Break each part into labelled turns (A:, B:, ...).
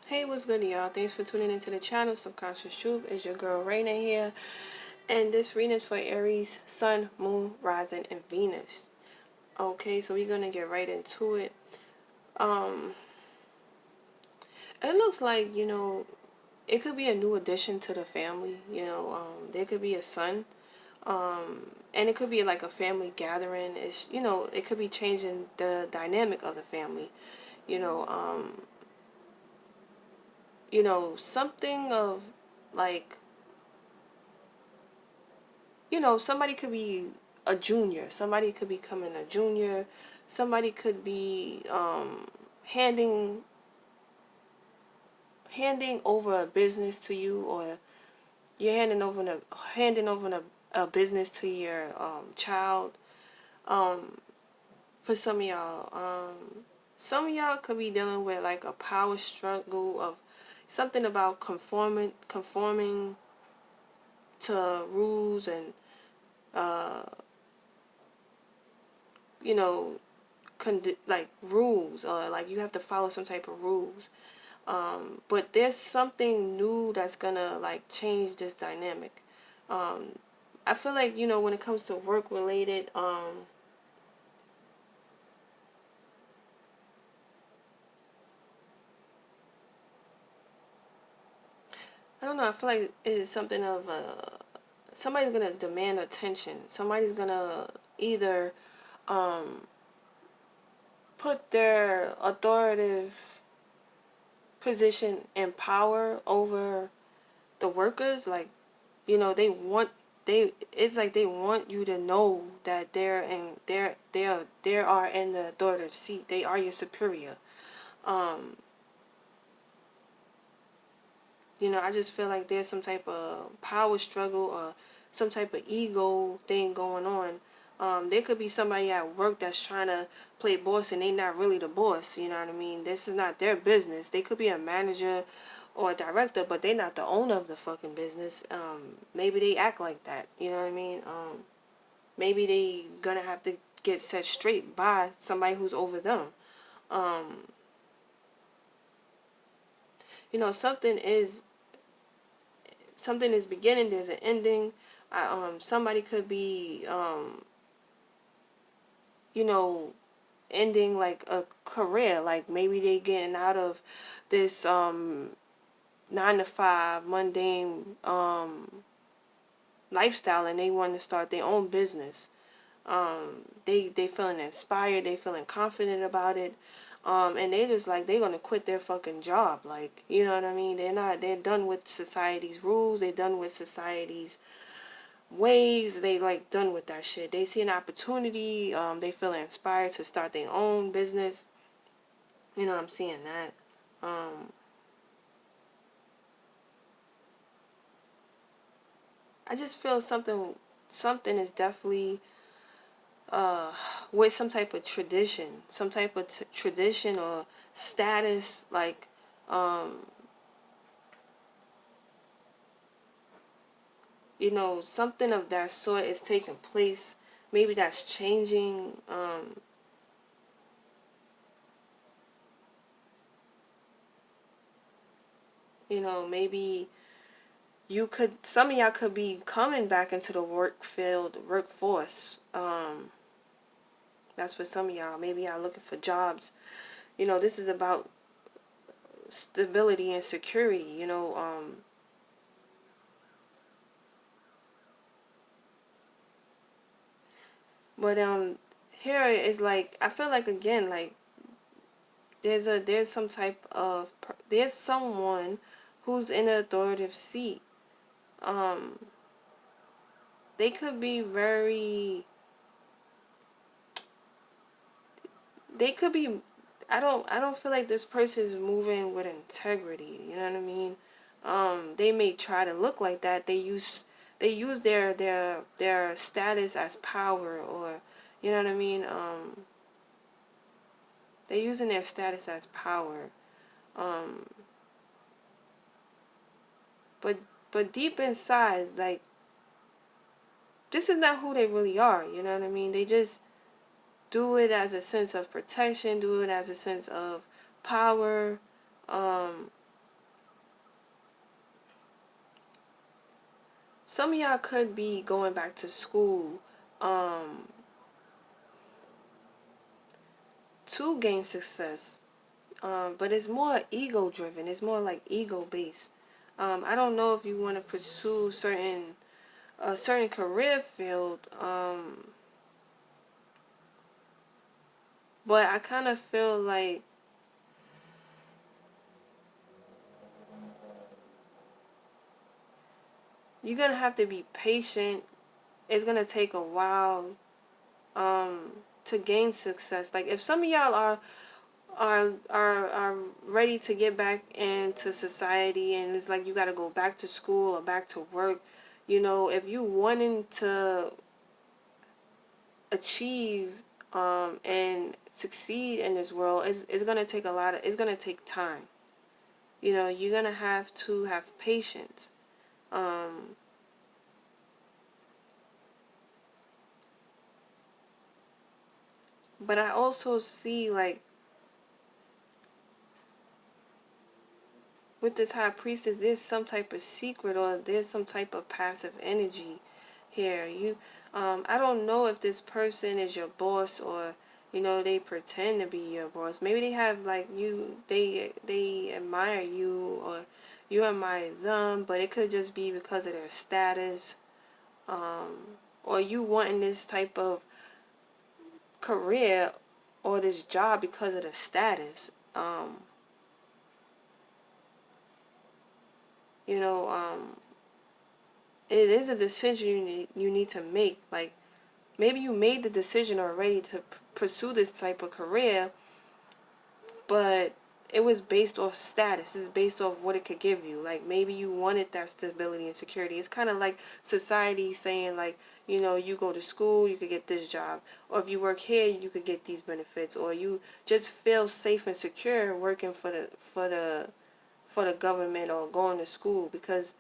A: Hey, what's good, y'all? Thanks for tuning into the channel. Subconscious Truth is your girl Raina here, and this reading is for Aries, Sun, Moon, Rising, and Venus. Okay, so we're gonna get right into it. Um, it looks like it could be a new addition to the family. There could be a son, and it could be like a family gathering. It could be changing the dynamic of the family. You know, um, something of like somebody could be a junior. Somebody could be becoming a junior. Somebody could be handing handing over a business to you, or you're handing over a business to your child. Um, for some of y'all could be dealing with like a power struggle of something about conforming to rules and uh, you know like rules, or like you have to follow some type of rules, but there's something new that's gonna like change this dynamic. um I feel like when it comes to work related, I don't know, I feel like it is something of somebody's gonna demand attention. Somebody's gonna either um put their authoritative position and power over the workers. Like, they want they it's like they want you to know that they are in the authoritative seat. They are your superior. um I just feel like there's some type of power struggle, or some type of ego thing going on. There could be somebody at work that's trying to play boss, and they not really the boss. You know what I mean? This is not their business. They could be a manager or a director, but they not the owner of the fucking business. Maybe they act like that. You know what I mean? Maybe they gonna have to get set straight by somebody who's over them. Um, something is beginning. There's an ending. Somebody could be you know, ending like a career. Like maybe they getting out of this 9 to 5 mundane lifestyle, and they want to start their own business. They feeling inspired, they feeling confident about it. And they just like they're gonna quit their fucking job. Like, you know what I mean? They're done with society's rules, they're done with society's ways. They like done with that shit. They see an opportunity, they feel inspired to start their own business. I'm seeing that. I just feel something is definitely uh with some type of tradition, some type of tradition or status, like something of that sort is taking place. Maybe that's changing. Maybe some of y'all could be coming back into the workforce. That's for some of y'all. Maybe y'all looking for jobs. This is about stability and security. But here is like, I feel like, again, like there's some type of there's someone who's in an authoritative seat. Um, they could be very. They could be. I don't feel like this person is moving with integrity. You know what I mean? They may try to look like that. They use their status as power, or you know what I mean. They're using their status as power. Um, but deep inside, like, this is not who they really are. You know what I mean? They just do it as a sense of protection. Do it as a sense of power. Um, some of y'all could be going back to school to gain success. But it's more ego driven. It's more like ego based. I don't know if you want to pursue a certain career field, but I kind of feel like you're gonna have to be patient. It's gonna take a while to gain success. Like if some of y'all are ready to get back into society, and it's like you got to go back to school or back to work, you know, if you wanting to achieve and succeed in this world, it's gonna take it's gonna take time. You know, you're gonna have to have patience. um but I also see, like, with this high priestess, there's some type of secret, or there's some type of passive energy here. I don't know if this person is your boss, or you know, they pretend to be your boss. Maybe they have, like, they admire you, or you admire them, but it could just be because of their status, um, or you wanting this type of career or this job because of the status. You know, it is a decision you need to make. Like, maybe you made the decision already to pursue this type of career, but it was based off status. It's based off what it could give you. Like, maybe you wanted that stability and security. It's kind of like society saying, like, you know, you go to school, you could get this job, or if you work here, you could get these benefits, or you just feel safe and secure working for the government, or going to school, because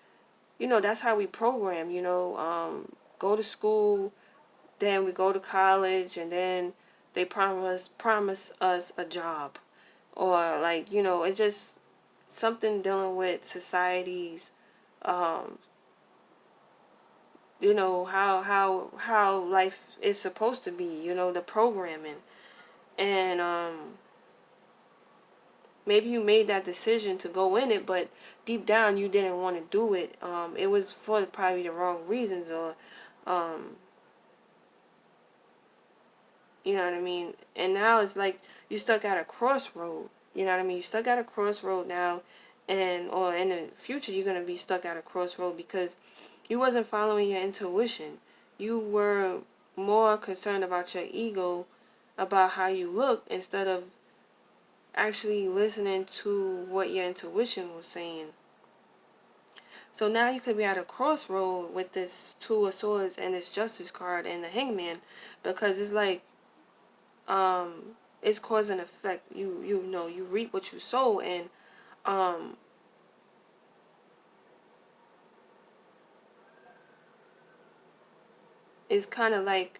A: you know that's how we program. You know, go to school, then we go to college, and then they promise us a job, or, like, you know, it's just something dealing with society's, um, you know, how life is supposed to be. You know, the programming, and maybe you made that decision to go in it, but deep down you didn't want to do it. It was for probably the wrong reasons, or um, you know what I mean? And now it's like you stuck at a crossroad. You know what I mean? You stuck at a crossroad now, and or in the future you're gonna be stuck at a crossroad because you wasn't following your intuition. You were more concerned about your ego, about how you look, instead of actually listening to what your intuition was saying. So now you could be at a crossroad with this Two of Swords and this Justice card and the Hangman, because it's like, it's cause and effect. You know, you reap what you sow, and um it's kind of like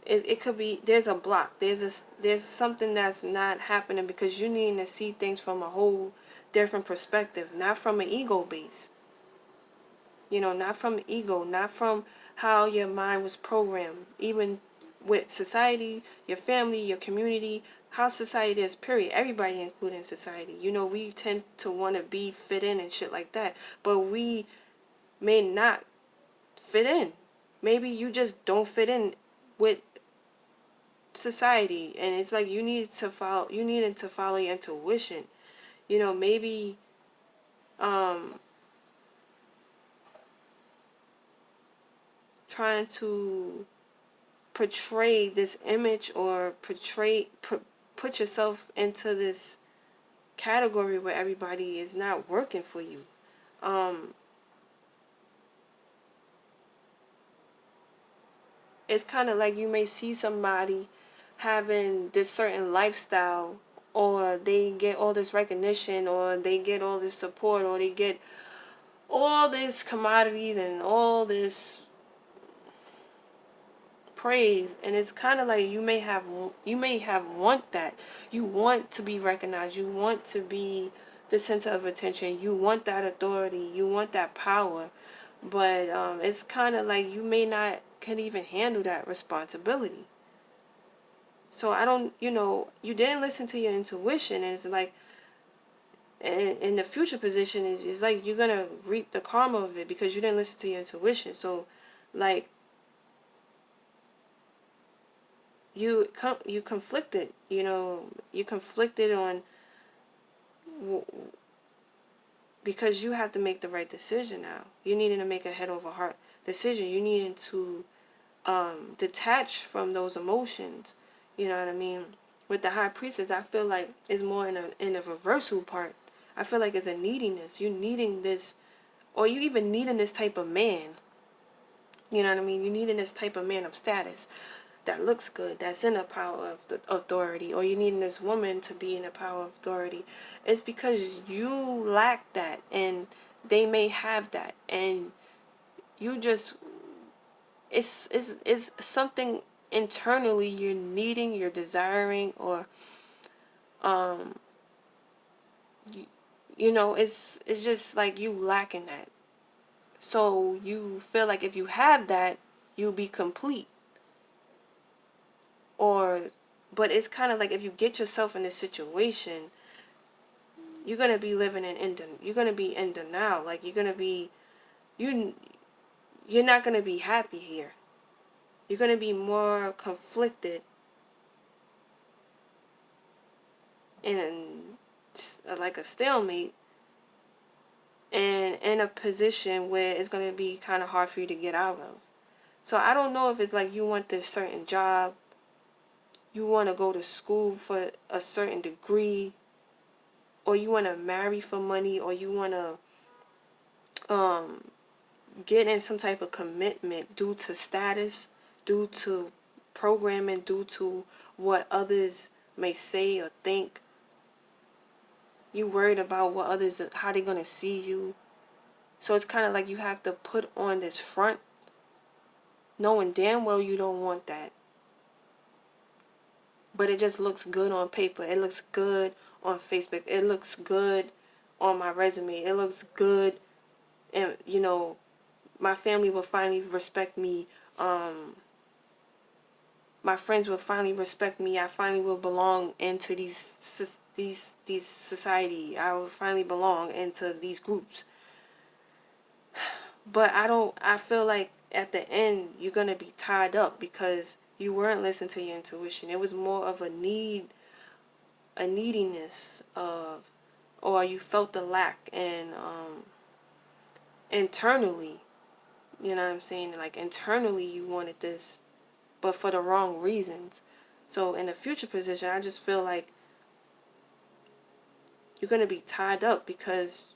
A: it could be there's a block. There's something that's not happening because you need to see things from a whole different perspective, not from an ego base. You know, not from ego, not from how your mind was programmed, even with society, your family, your community, how society is, period. Everybody, including society. You know, we tend to want to be fit in and shit like that, but we may not fit in. Maybe you just don't fit in with society, and it's like you needed to follow your intuition. You know, maybe um trying to portray this image, or put yourself into this category where everybody is not working for you. um it's kind of like you may see somebody having this certain lifestyle, or they get all this recognition, or they get all this support, or they get all this commodities and all this praise, and it's kind of like you may have want that. You want to be recognized, you want to be the center of attention. You want that authority. You want that power. But it's kind of like you may not can even handle that responsibility. So I don't, you didn't listen to your intuition. And it's like, in the future position, is like you're going to reap the karma of it because you didn't listen to your intuition. So, like, you conflicted, you conflicted on, because you have to make the right decision now. You needed to make a head over heart decision. You needed to detach from those emotions. You know what I mean? With the high priestess, I feel like it's more in a reversal part. I feel like it's a neediness. You needing this, or you even needing this type of man. You know what I mean? You needing this type of man of status that looks good, that's in the power of the authority, or you needing this woman to be in the power of authority. It's because you lack that, and they may have that, and you just, it's something internally you're needing, you're desiring, or it's just like you lacking that. So you feel like if you have that, you'll be complete. But it's kind of like if you get yourself in this situation, you're gonna be living you're gonna be in denial. Like you're not gonna be happy here. You're gonna be more conflicted in like a stalemate, and in a position where it's gonna be kind of hard for you to get out of. So I don't know if it's like you want this certain job, you want to go to school for a certain degree, or you want to marry for money, or you want to get in some type of commitment due to status, due to programming, due to what others may say or think. You worried about what others, how they're going to see you. So it's kind of like you have to put on this front, knowing damn well you don't want that. But it just looks good on paper. It looks good on Facebook. It looks good on my resume. It looks good. And, my family will finally respect me. My friends will finally respect me. I finally will belong into these society. I will finally belong into these groups. But I feel like at the end you're going to be tied up because you weren't listening to your intuition. It was more of a neediness of, or you felt the lack, and internally, you know what I'm saying? Like internally you wanted this, but for the wrong reasons. So in the future position, I just feel like you're going to be tied up because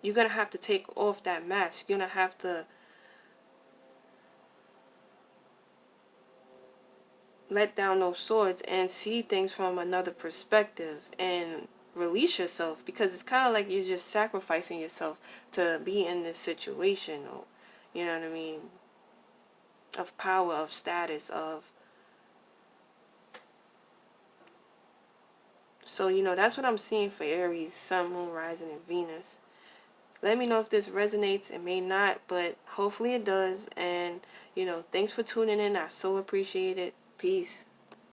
A: you're going to have to take off that mask. You're going to have to let down those swords and see things from another perspective and release yourself, because it's kind of like you're just sacrificing yourself to be in this situation, or you know what I mean, of power, of status, of, so that's what I'm seeing for Aries, Sun, Moon, Rising, and Venus. Let me know if this resonates. It may not, but hopefully it does. And thanks for tuning in. I so appreciate it. Peace.